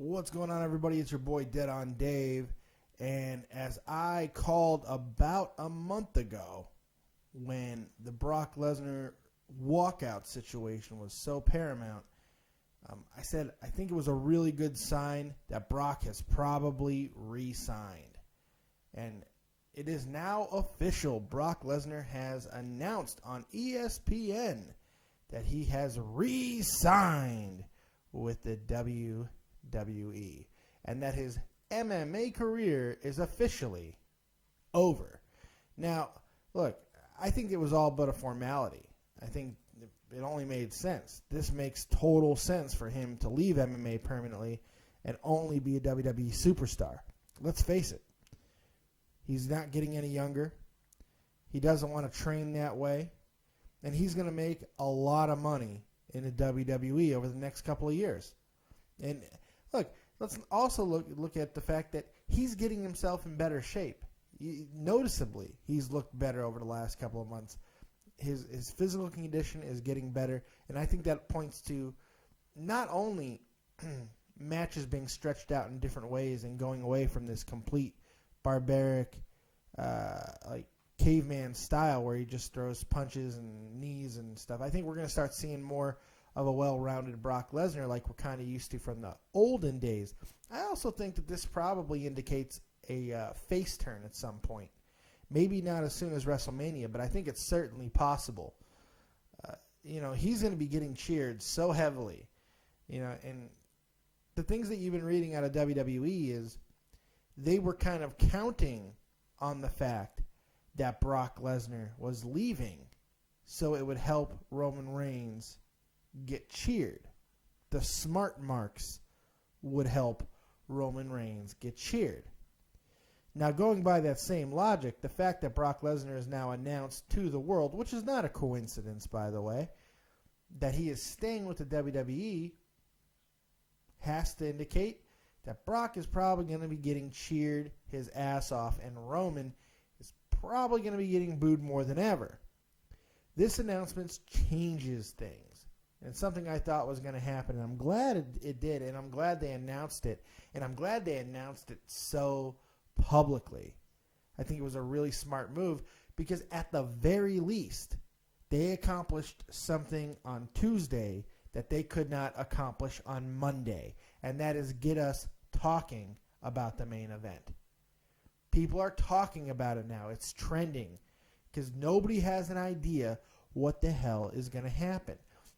What's going on, everybody? It's your boy Dead on Dave, and as I called about a month ago when the Brock Lesnar walkout situation was so paramount, I said I think it was a really good sign that Brock has probably re-signed. And it is now official. Brock Lesnar has announced on ESPN that he has re-signed with the WWE and that his MMA career is officially over. Now, look, I think it was all but a formality. I think it only made sense. This makes total sense for him to leave MMA permanently and only be a WWE superstar. Let's face it. He's not getting any younger. He doesn't want to train that way. And he's going to make a lot of money in the WWE over the next couple of years. And look, let's also look at the fact that he's getting himself in better shape. Noticeably, he's looked better over the last couple of months. His physical condition is getting better, and I think that points to not only matches being stretched out in different ways and going away from this complete barbaric like caveman style where he just throws punches and knees and stuff. I think we're going to start seeing more of a well-rounded Brock Lesnar like we're kind of used to from the olden days. I also think that this probably indicates a face turn at some point. Maybe not as soon as WrestleMania, but I think it's certainly possible. He's going to be getting cheered so heavily. And the things that you've been reading out of WWE is they were kind of counting on the fact that Brock Lesnar was leaving so it would help Roman Reigns get cheered. The smart marks would help Roman Reigns get cheered. Now, going by that same logic, the fact that Brock Lesnar is now announced to the world, which is not a coincidence, by the way, that he is staying with the WWE has to indicate that Brock is probably going to be getting cheered his ass off, and Roman is probably going to be getting booed more than ever. This announcement changes things. And it's something I thought was going to happen, and I'm glad it did, and I'm glad they announced it, and I'm glad they announced it so publicly. I think it was a really smart move because at the very least, they accomplished something on Tuesday that they could not accomplish on Monday, and that is get us talking about the main event. People are talking about it now. It's trending because nobody has an idea what the hell is going to happen.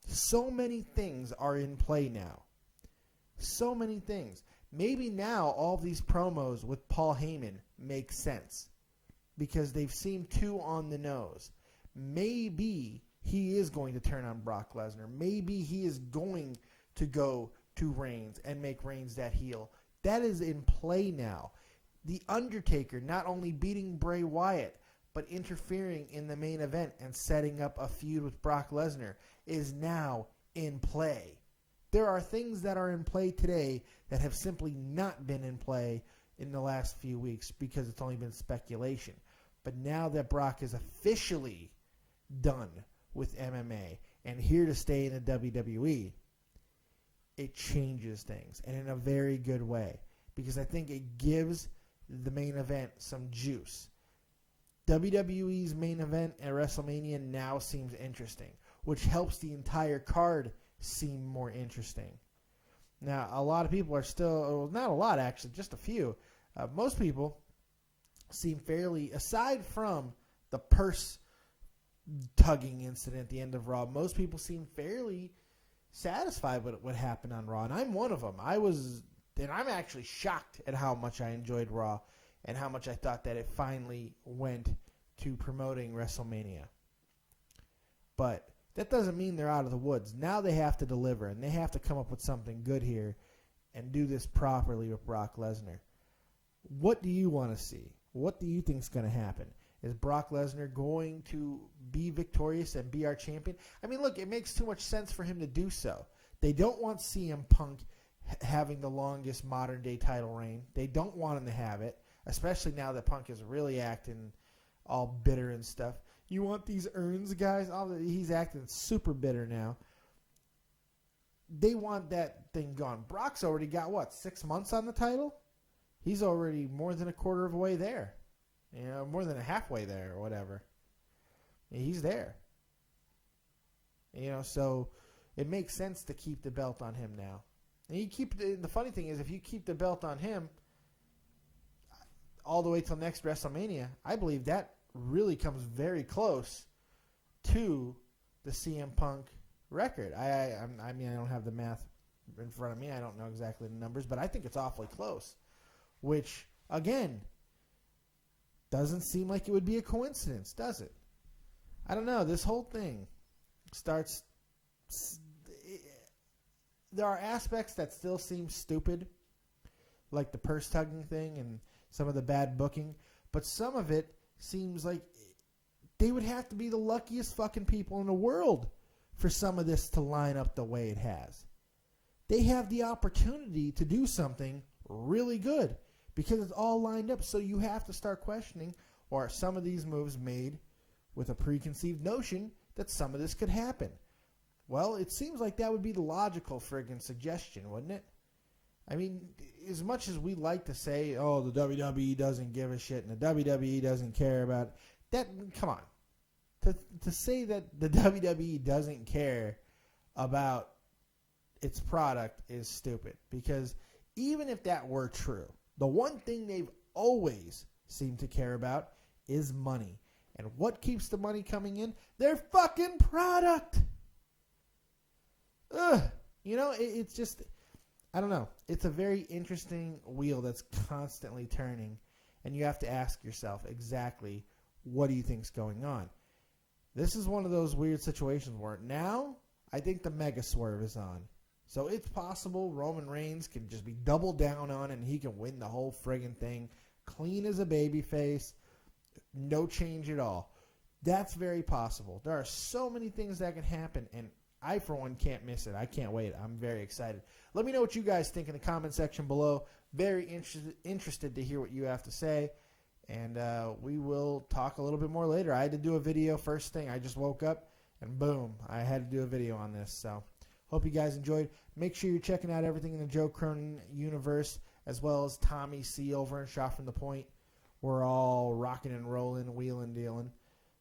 So many things are in play now. So many things. Maybe now all these promos with Paul Heyman make sense because they've seemed too on the nose. Maybe he is going to turn on Brock Lesnar. Maybe he is going to go to Reigns and make Reigns that heel. That is in play now. The Undertaker not only beating Bray Wyatt, but interfering in the main event and setting up a feud with Brock Lesnar is now in play. There are things that are in play today that have simply not been in play in the last few weeks because it's only been speculation. But now that Brock is officially done with MMA and here to stay in the WWE, it changes things, and in a very good way, because I think it gives the main event some juice. WWE's main event at WrestleMania now seems interesting, which helps the entire card seem more interesting. Now, a lot of people are still, not a lot actually, just a few. Most people seem fairly, aside from the purse tugging incident at the end of Raw, most people seem fairly satisfied with what happened on Raw, and I'm one of them. I'm actually shocked at how much I enjoyed Raw and how much I thought that it finally went to promoting WrestleMania. But that doesn't mean they're out of the woods. Now they have to deliver, and they have to come up with something good here and do this properly with Brock Lesnar. What do you want to see? What do you think is going to happen? Is Brock Lesnar going to be victorious and be our champion? I mean, look, it makes too much sense for him to do so. They don't want CM Punk having the longest modern-day title reign. They don't want him to have it, especially now that Punk is really acting all bitter and stuff. You want these urns, guys? He's acting super bitter now. they want that thing gone. Brock's already got, what, 6 months on the title? He's already more than a quarter of the way there. You know, more than a halfway there or whatever. He's there. You know, so it makes sense to keep the belt on him now. And the funny thing is, if you keep the belt on him all the way till next WrestleMania, I believe that really comes very close to the CM Punk record. I mean, I don't have the math in front of me. I don't know exactly the numbers, but I think it's awfully close. Which, again, doesn't seem like it would be a coincidence, does it? I don't know. This whole thing starts... There are aspects that still seem stupid, like the purse tugging thing and some of the bad booking, but some of it seems like they would have to be the luckiest fucking people in the world for some of this to line up the way it has. They have the opportunity to do something really good because it's all lined up, so you have to start questioning, or are some of these moves made with a preconceived notion that some of this could happen? Well, it seems like that would be the logical friggin' suggestion, wouldn't it? I mean, as much as we like to say, oh, the WWE doesn't give a shit and the WWE doesn't care about that, come on. To say that the WWE doesn't care about its product is stupid. Because even if that were true, the one thing they've always seemed to care about is money. And what keeps the money coming in? Their fucking product! Ugh. You know, it's just, I don't know. It's a very interesting wheel that's constantly turning. And you have to ask yourself exactly, what do you think's going on? This is one of those weird situations where now I think the mega swerve is on. So it's possible Roman Reigns can just be double down on and he can win the whole friggin' thing. Clean as a babyface. No change at all. That's very possible. There are so many things that can happen, and I, for one, can't miss it. I can't wait. I'm very excited. Let me know what you guys think in the comment section below. Very interested to hear what you have to say. And we will talk a little bit more later. I had to do a video first thing. I just woke up, and boom, I had to do a video on this. So hope you guys enjoyed. Make sure you're checking out everything in the Joe Cronin universe, as well as Tommy C over and Shot from the Point. We're all rocking and rolling, wheeling, dealing.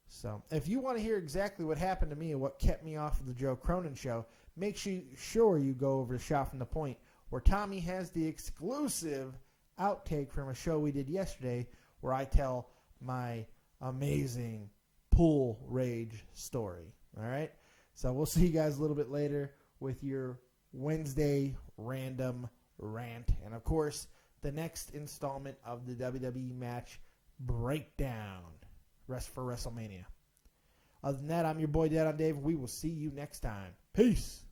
So if you want to hear exactly what happened to me and what kept me off of the Joe Cronin show, make sure you go over to Shot from the Point, where Tommy has the exclusive outtake from a show we did yesterday where I tell my amazing pool rage story. All right? So we'll see you guys a little bit later with your Wednesday random rant. And, of course, the next installment of the WWE match breakdown for WrestleMania. Other than that, I'm your boy, Dad on Dave. We will see you next time. Peace.